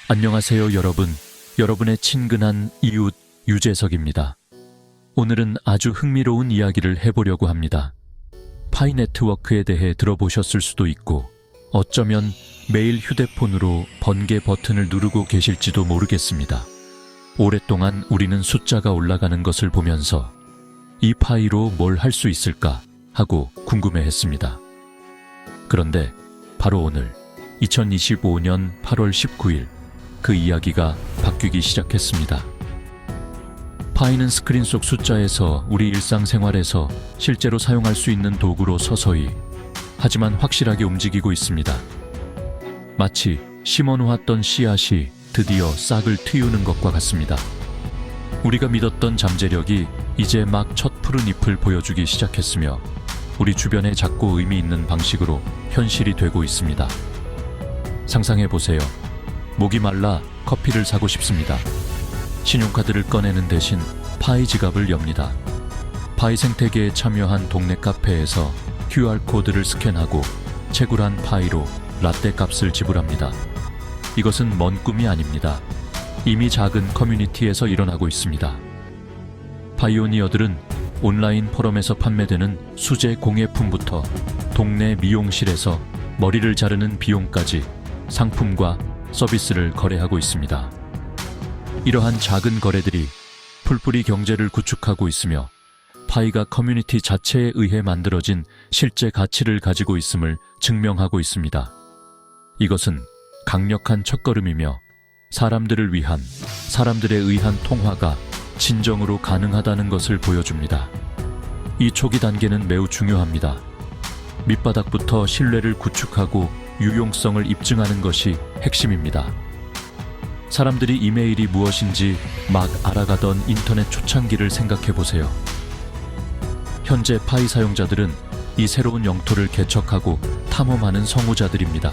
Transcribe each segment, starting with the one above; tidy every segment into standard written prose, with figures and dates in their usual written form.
안녕하세요 여러분. 여러분의 친근한 이웃 유재석입니다. 오늘은 아주 흥미로운 이야기를 해보려고 합니다. 파이 네트워크에 대해 들어보셨을 수도 있고 어쩌면 매일 휴대폰으로 번개 버튼을 누르고 계실지도 모르겠습니다. 오랫동안 우리는 숫자가 올라가는 것을 보면서 이 파이로 뭘 할 수 있을까 하고 궁금해했습니다. 그런데 바로 오늘 2025년 8월 19일 그 이야기가 바뀌기 시작했습니다. 파이는 스크린 속 숫자에서 우리 일상생활에서 실제로 사용할 수 있는 도구로 서서히 하지만 확실하게 움직이고 있습니다. 마치 심어놓았던 씨앗이 드디어 싹을 틔우는 것과 같습니다. 우리가 믿었던 잠재력이 이제 막 첫 푸른 잎을 보여주기 시작했으며 우리 주변에 작고 의미 있는 방식으로 현실이 되고 있습니다. 상상해보세요. 목이 말라 커피를 사고 싶습니다. 신용카드를 꺼내는 대신 파이 지갑을 엽니다. 파이 생태계에 참여한 동네 카페에서 QR코드를 스캔하고 채굴한 파이로 라떼 값을 지불합니다. 이것은 먼 꿈이 아닙니다. 이미 작은 커뮤니티에서 일어나고 있습니다. 파이오니어들은 온라인 포럼에서 판매되는 수제 공예품부터 동네 미용실에서 머리를 자르는 비용까지 상품과 서비스를 거래하고 있습니다. 이러한 작은 거래들이 풀뿌리 경제를 구축하고 있으며 파이가 커뮤니티 자체에 의해 만들어진 실제 가치를 가지고 있음을 증명하고 있습니다. 이것은 강력한 첫걸음이며 사람들을 위한, 사람들에 의한 통화가 진정으로 가능하다는 것을 보여줍니다. 이 초기 단계는 매우 중요합니다. 밑바닥부터 신뢰를 구축하고 유용성을 입증하는 것이 핵심입니다. 사람들이 이메일이 무엇인지 막 알아가던 인터넷 초창기를 생각해보세요. 현재 파이 사용자들은 이 새로운 영토를 개척하고 탐험하는 성우자들입니다.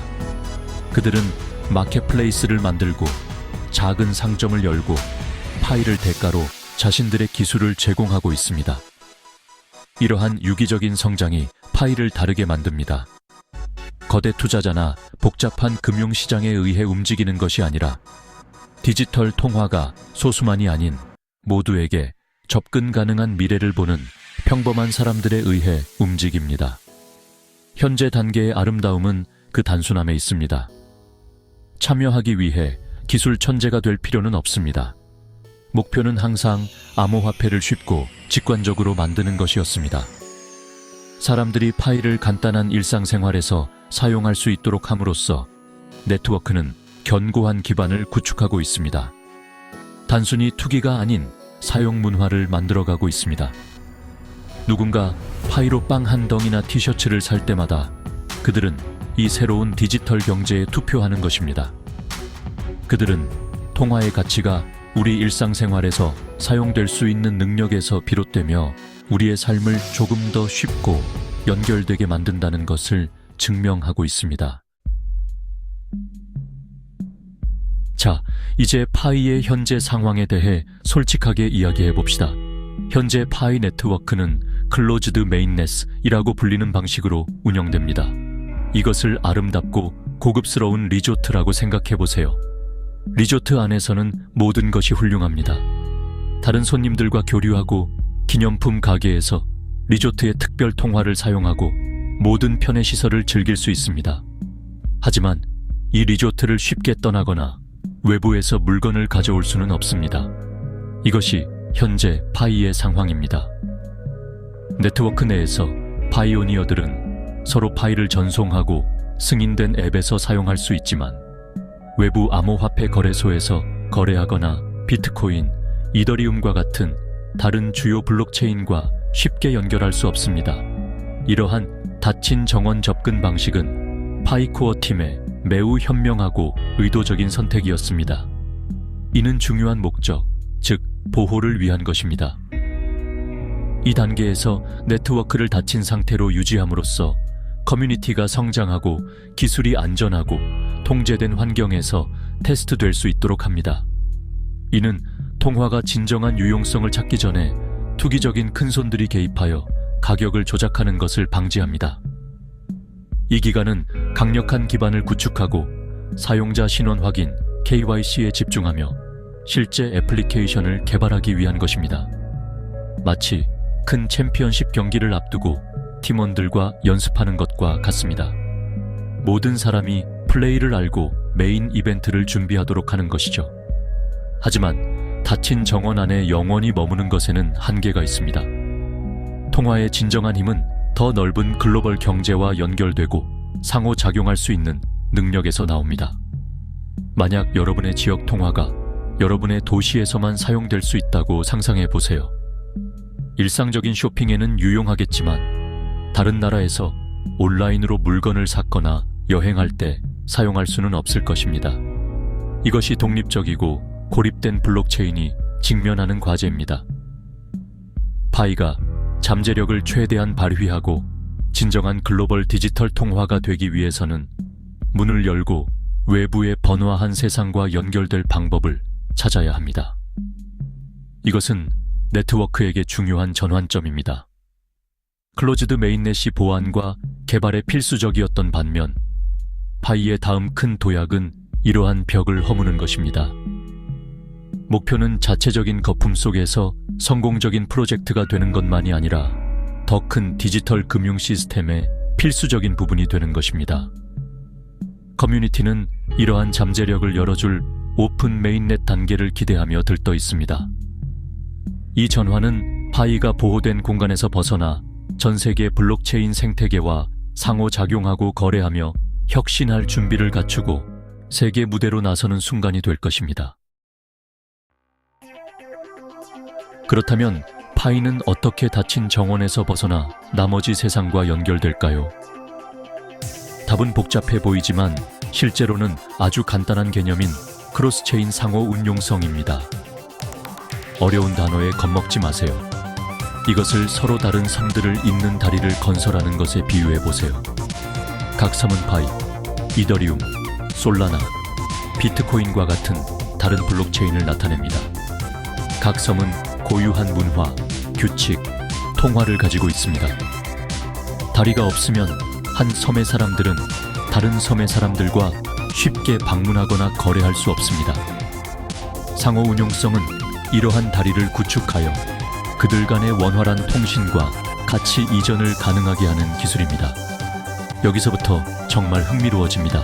그들은 마켓플레이스를 만들고 작은 상점을 열고 파이를 대가로 자신들의 기술을 제공하고 있습니다. 이러한 유기적인 성장이 파이를 다르게 만듭니다. 거대 투자자나 복잡한 금융시장에 의해 움직이는 것이 아니라 디지털 통화가 소수만이 아닌 모두에게 접근 가능한 미래를 보는 평범한 사람들에 의해 움직입니다. 현재 단계의 아름다움은 그 단순함에 있습니다. 참여하기 위해 기술 천재가 될 필요는 없습니다. 목표는 항상 암호화폐를 쉽고 직관적으로 만드는 것이었습니다. 사람들이 파이를 간단한 일상생활에서 사용할 수 있도록 함으로써 네트워크는 견고한 기반을 구축하고 있습니다. 단순히 투기가 아닌 사용 문화를 만들어가고 있습니다. 누군가 파이로 빵 한 덩이나 티셔츠를 살 때마다 그들은 이 새로운 디지털 경제에 투표하는 것입니다. 그들은 통화의 가치가 우리 일상생활에서 사용될 수 있는 능력에서 비롯되며 우리의 삶을 조금 더 쉽고 연결되게 만든다는 것을 증명하고 있습니다. 자, 이제 파이의 현재 상황에 대해 솔직하게 이야기해 봅시다. 현재 파이 네트워크는 클로즈드 메인넷이라고 불리는 방식으로 운영됩니다. 이것을 아름답고 고급스러운 리조트라고 생각해 보세요. 리조트 안에서는 모든 것이 훌륭합니다. 다른 손님들과 교류하고 기념품 가게에서 리조트의 특별 통화를 사용하고 모든 편의 시설을 즐길 수 있습니다. 하지만 이 리조트를 쉽게 떠나거나 외부에서 물건을 가져올 수는 없습니다. 이것이 현재 파이의 상황입니다. 네트워크 내에서 파이오니어들은 서로 파이를 전송하고 승인된 앱에서 사용할 수 있지만 외부 암호화폐 거래소에서 거래하거나 비트코인, 이더리움과 같은 다른 주요 블록체인과 쉽게 연결할 수 없습니다. 이러한 닫힌 정원 접근 방식은 파이코어 팀의 매우 현명하고 의도적인 선택이었습니다. 이는 중요한 목적, 즉 보호를 위한 것입니다. 이 단계에서 네트워크를 닫힌 상태로 유지함으로써 커뮤니티가 성장하고 기술이 안전하고 통제된 환경에서 테스트될 수 있도록 합니다. 이는 통화가 진정한 유용성을 찾기 전에 투기적인 큰손들이 개입하여 가격을 조작하는 것을 방지합니다. 이 기간은 강력한 기반을 구축하고 사용자 신원 확인, KYC에 집중하며 실제 애플리케이션을 개발하기 위한 것입니다. 마치 큰 챔피언십 경기를 앞두고 팀원들과 연습하는 것과 같습니다. 모든 사람이 플레이를 알고 메인 이벤트를 준비하도록 하는 것이죠. 하지만 닫힌 정원 안에 영원히 머무는 것에는 한계가 있습니다. 통화의 진정한 힘은 더 넓은 글로벌 경제와 연결되고 상호작용할 수 있는 능력에서 나옵니다. 만약 여러분의 지역 통화가 여러분의 도시에서만 사용될 수 있다고 상상해 보세요. 일상적인 쇼핑에는 유용하겠지만 다른 나라에서 온라인으로 물건을 샀거나 여행할 때 사용할 수는 없을 것입니다. 이것이 독립적이고 고립된 블록체인이 직면하는 과제입니다. 파이가 잠재력을 최대한 발휘하고 진정한 글로벌 디지털 통화가 되기 위해서는 문을 열고 외부의 번화한 세상과 연결될 방법을 찾아야 합니다. 이것은 네트워크에게 중요한 전환점입니다. 클로즈드 메인넷이 보안과 개발에 필수적이었던 반면 파이의 다음 큰 도약은 이러한 벽을 허무는 것입니다. 목표는 자체적인 거품 속에서 성공적인 프로젝트가 되는 것만이 아니라 더 큰 디지털 금융 시스템의 필수적인 부분이 되는 것입니다. 커뮤니티는 이러한 잠재력을 열어줄 오픈 메인넷 단계를 기대하며 들떠 있습니다. 이 전환은 파이가 보호된 공간에서 벗어나 전 세계 블록체인 생태계와 상호작용하고 거래하며 혁신할 준비를 갖추고 세계 무대로 나서는 순간이 될 것입니다. 그렇다면 파이는 어떻게 닫힌 정원에서 벗어나 나머지 세상과 연결될까요? 답은 복잡해 보이지만 실제로는 아주 간단한 개념인 크로스체인 상호 운용성입니다. 어려운 단어에 겁먹지 마세요. 이것을 서로 다른 섬들을 잇는 다리를 건설하는 것에 비유해 보세요. 각 섬은 파이, 이더리움, 솔라나, 비트코인과 같은 다른 블록체인을 나타냅니다. 각 섬은 고유한 문화, 규칙, 통화를 가지고 있습니다. 다리가 없으면 한 섬의 사람들은 다른 섬의 사람들과 쉽게 방문하거나 거래할 수 없습니다. 상호 운용성은 이러한 다리를 구축하여 그들 간의 원활한 통신과 가치 이전을 가능하게 하는 기술입니다. 여기서부터 정말 흥미로워집니다.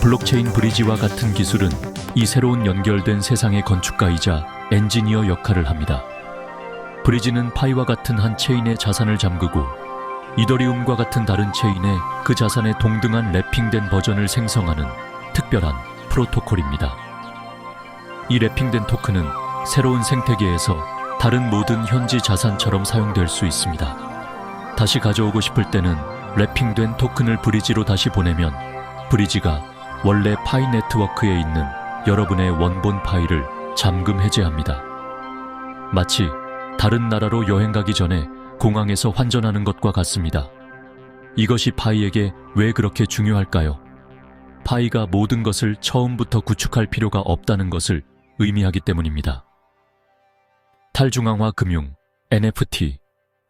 블록체인 브리지와 같은 기술은 이 새로운 연결된 세상의 건축가이자 엔지니어 역할을 합니다. 브리지는 파이와 같은 한 체인의 자산을 잠그고 이더리움과 같은 다른 체인에 그 자산의 동등한 랩핑된 버전을 생성하는 특별한 프로토콜입니다. 이 랩핑된 토큰은 새로운 생태계에서 다른 모든 현지 자산처럼 사용될 수 있습니다. 다시 가져오고 싶을 때는 랩핑된 토큰을 브리지로 다시 보내면 브리지가 원래 파이 네트워크에 있는 여러분의 원본 파이를 잠금 해제합니다. 마치 다른 나라로 여행 가기 전에 공항에서 환전하는 것과 같습니다. 이것이 파이에게 왜 그렇게 중요할까요? 파이가 모든 것을 처음부터 구축할 필요가 없다는 것을 의미하기 때문입니다. 탈중앙화 금융, NFT,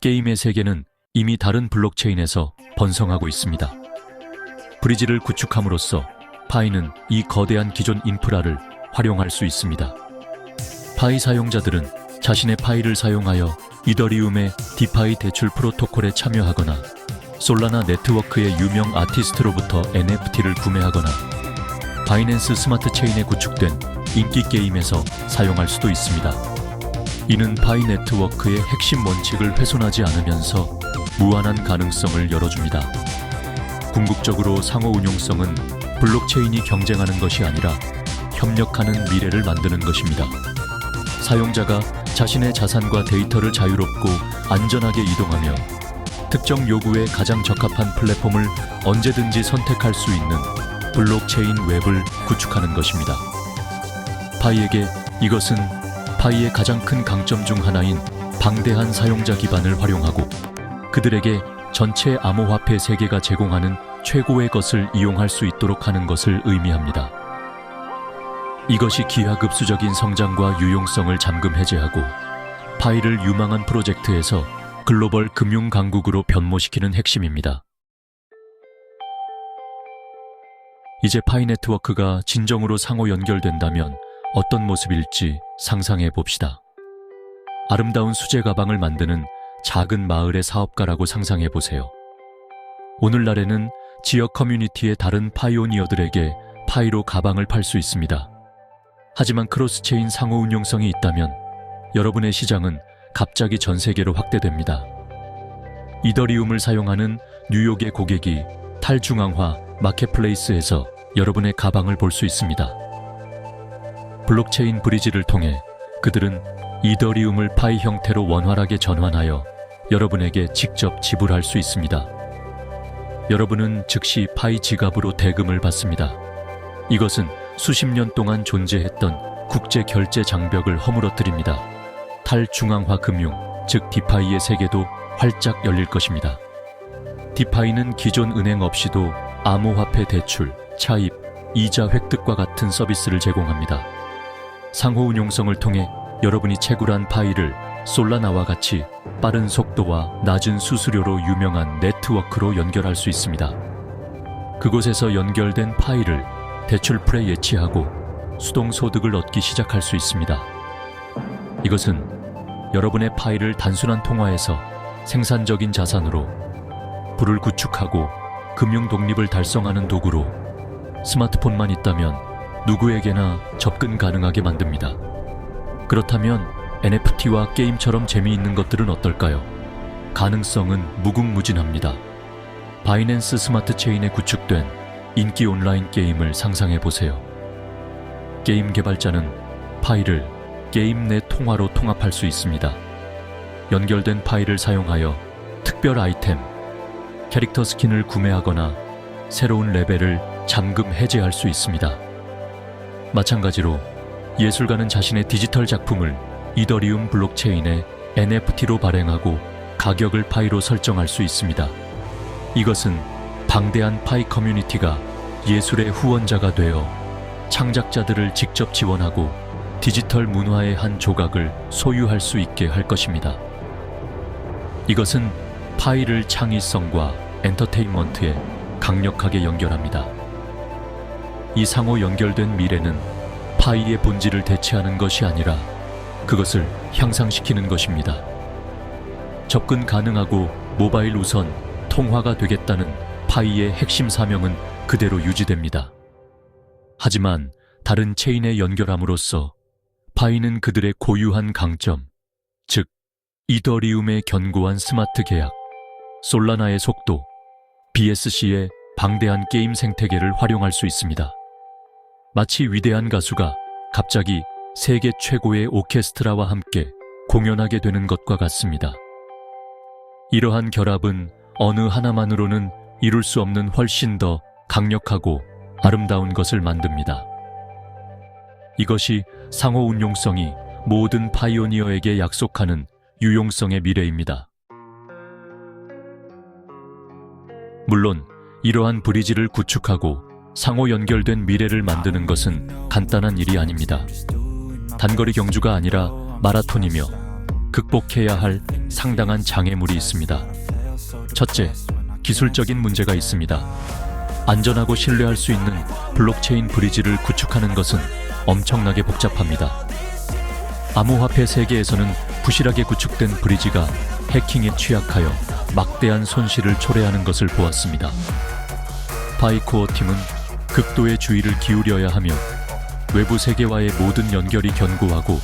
게임의 세계는 이미 다른 블록체인에서 번성하고 있습니다. 브리지를 구축함으로써 파이는 이 거대한 기존 인프라를 활용할 수 있습니다. 파이 사용자들은 자신의 파이를 사용하여 이더리움의 디파이 대출 프로토콜에 참여하거나 솔라나 네트워크의 유명 아티스트로부터 NFT를 구매하거나 바이낸스 스마트 체인에 구축된 인기 게임에서 사용할 수도 있습니다. 이는 파이 네트워크의 핵심 원칙을 훼손하지 않으면서 무한한 가능성을 열어줍니다. 궁극적으로 상호 운용성은 블록체인이 경쟁하는 것이 아니라 협력하는 미래를 만드는 것입니다. 사용자가 자신의 자산과 데이터를 자유롭고 안전하게 이동하며 특정 요구에 가장 적합한 플랫폼을 언제든지 선택할 수 있는 블록체인 웹을 구축하는 것입니다. 파이에게 이것은 파이의 가장 큰 강점 중 하나인 방대한 사용자 기반을 활용하고 그들에게 전체 암호화폐 세계가 제공하는 최고의 것을 이용할 수 있도록 하는 것을 의미합니다. 이것이 기하급수적인 성장과 유용성을 잠금 해제하고 파이를 유망한 프로젝트에서 글로벌 금융 강국으로 변모시키는 핵심입니다. 이제 파이 네트워크가 진정으로 상호 연결된다면 어떤 모습일지 상상해 봅시다. 아름다운 수제 가방을 만드는 작은 마을의 사업가라고 상상해 보세요. 오늘날에는 지역 커뮤니티의 다른 파이오니어들에게 파이로 가방을 팔 수 있습니다. 하지만 크로스체인 상호 운용성이 있다면 여러분의 시장은 갑자기 전 세계로 확대됩니다. 이더리움을 사용하는 뉴욕의 고객이 탈중앙화 마켓플레이스에서 여러분의 가방을 볼 수 있습니다. 블록체인 브리지를 통해 그들은 이더리움을 파이 형태로 원활하게 전환하여 여러분에게 직접 지불할 수 있습니다. 여러분은 즉시 파이 지갑으로 대금을 받습니다. 이것은 수십 년 동안 존재했던 국제 결제 장벽을 허물어뜨립니다. 탈중앙화 금융, 즉 디파이의 세계도 활짝 열릴 것입니다. 디파이는 기존 은행 없이도 암호화폐 대출, 차입, 이자 획득과 같은 서비스를 제공합니다. 상호 운용성을 통해 여러분이 채굴한 파이를 솔라나와 같이 빠른 속도와 낮은 수수료로 유명한 네트워크로 연결할 수 있습니다. 그곳에서 연결된 파이를 대출풀에 예치하고 수동 소득을 얻기 시작할 수 있습니다. 이것은 여러분의 파이를 단순한 통화에서 생산적인 자산으로, 부를 구축하고 금융 독립을 달성하는 도구로, 스마트폰만 있다면 누구에게나 접근 가능하게 만듭니다. 그렇다면 NFT와 게임처럼 재미있는 것들은 어떨까요? 가능성은 무궁무진합니다. 바이낸스 스마트 체인에 구축된 인기 온라인 게임을 상상해 보세요. 게임 개발자는 파이를 게임 내 통화로 통합할 수 있습니다. 연결된 파이를 사용하여 특별 아이템, 캐릭터 스킨을 구매하거나 새로운 레벨을 잠금 해제할 수 있습니다. 마찬가지로 예술가는 자신의 디지털 작품을 이더리움 블록체인에 NFT로 발행하고 가격을 파이로 설정할 수 있습니다. 이것은 방대한 파이 커뮤니티가 예술의 후원자가 되어 창작자들을 직접 지원하고 디지털 문화의 한 조각을 소유할 수 있게 할 것입니다. 이것은 파이를 창의성과 엔터테인먼트에 강력하게 연결합니다. 이 상호 연결된 미래는 파이의 본질을 대체하는 것이 아니라 그것을 향상시키는 것입니다. 접근 가능하고 모바일 우선 통화가 되겠다는 파이의 핵심 사명은 그대로 유지됩니다. 하지만 다른 체인에 연결함으로써 파이는 그들의 고유한 강점, 즉 이더리움의 견고한 스마트 계약, 솔라나의 속도, BSC의 방대한 게임 생태계를 활용할 수 있습니다. 마치 위대한 가수가 갑자기 세계 최고의 오케스트라와 함께 공연하게 되는 것과 같습니다. 이러한 결합은 어느 하나만으로는 이룰 수 없는 훨씬 더 강력하고 아름다운 것을 만듭니다. 이것이 상호 운용성이 모든 파이오니어에게 약속하는 유용성의 미래입니다. 물론 이러한 브리지를 구축하고 상호 연결된 미래를 만드는 것은 간단한 일이 아닙니다. 단거리 경주가 아니라 마라톤이며 극복해야 할 상당한 장애물이 있습니다. 첫째, 기술적인 문제가 있습니다. 안전하고 신뢰할 수 있는 블록체인 브리지를 구축하는 것은 엄청나게 복잡합니다. 암호화폐 세계에서는 부실하게 구축된 브리지가 해킹에 취약하여 막대한 손실을 초래하는 것을 보았습니다. 파이코어 팀은 극도의 주의를 기울여야 하며 외부 세계와의 모든 연결이 견고하고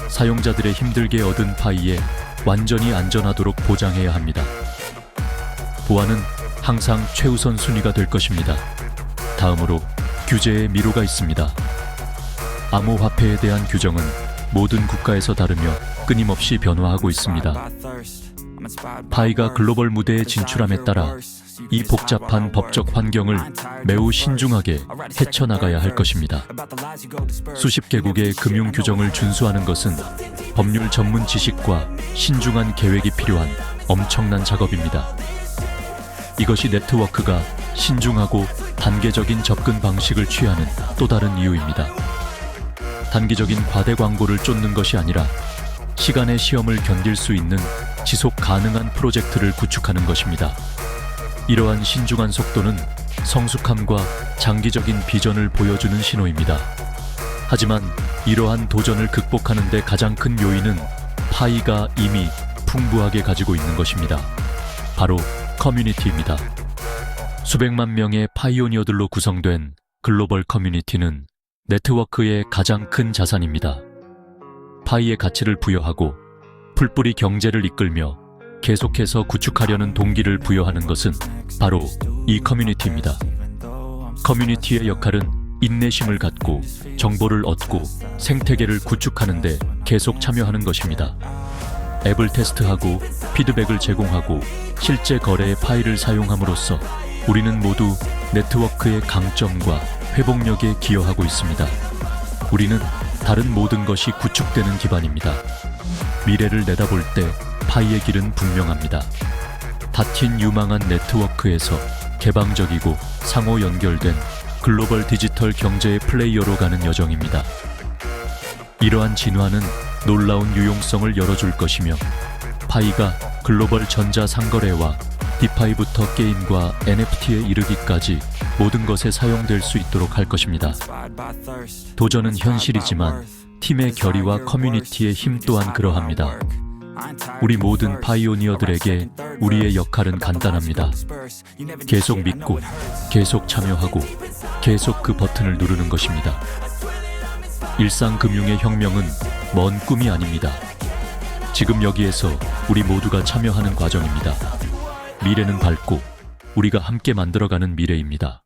사용자들의 힘들게 얻은 파이에 완전히 안전하도록 보장해야 합니다. 보안은 항상 최우선 순위가 될 것입니다. 다음으로 규제의 미로가 있습니다. 암호화폐에 대한 규정은 모든 국가에서 다르며 끊임없이 변화하고 있습니다. 파이가 글로벌 무대에 진출함에 따라 이 복잡한 법적 환경을 매우 신중하게 헤쳐나가야 할 것입니다. 수십 개국의 금융 규정을 준수하는 것은 법률 전문 지식과 신중한 계획이 필요한 엄청난 작업입니다. 이것이 네트워크가 신중하고 단계적인 접근 방식을 취하는 또 다른 이유입니다. 단기적인 과대 광고를 쫓는 것이 아니라 시간의 시험을 견딜 수 있는 지속 가능한 프로젝트를 구축하는 것입니다. 이러한 신중한 속도는 성숙함과 장기적인 비전을 보여주는 신호입니다. 하지만 이러한 도전을 극복하는 데 가장 큰 요인은 파이가 이미 풍부하게 가지고 있는 것입니다. 바로 커뮤니티입니다. 수백만 명의 파이오니어들로 구성된 글로벌 커뮤니티는 네트워크의 가장 큰 자산입니다. 파이의 가치를 부여하고 풀뿌리 경제를 이끌며 계속해서 구축하려는 동기를 부여하는 것은 바로 이 커뮤니티입니다. 커뮤니티의 역할은 인내심을 갖고 정보를 얻고 생태계를 구축하는 데 계속 참여하는 것입니다. 앱을 테스트하고 피드백을 제공하고 실제 거래의 파일을 사용함으로써 우리는 모두 네트워크의 강점과 회복력에 기여하고 있습니다. 우리는 다른 모든 것이 구축되는 기반입니다. 미래를 내다볼 때 파이의 길은 분명합니다. 닫힌 유망한 네트워크에서 개방적이고 상호 연결된 글로벌 디지털 경제의 플레이어로 가는 여정입니다. 이러한 진화는 놀라운 유용성을 열어줄 것이며 파이가 글로벌 전자상거래와 디파이부터 게임과 NFT에 이르기까지 모든 것에 사용될 수 있도록 할 것입니다. 도전은 현실이지만 팀의 결의와 커뮤니티의 힘 또한 그러합니다. 우리 모든 파이오니어들에게 우리의 역할은 간단합니다. 계속 믿고, 계속 참여하고, 계속 그 버튼을 누르는 것입니다. 일상금융의 혁명은 먼 꿈이 아닙니다. 지금 여기에서 우리 모두가 참여하는 과정입니다. 미래는 밝고 우리가 함께 만들어가는 미래입니다.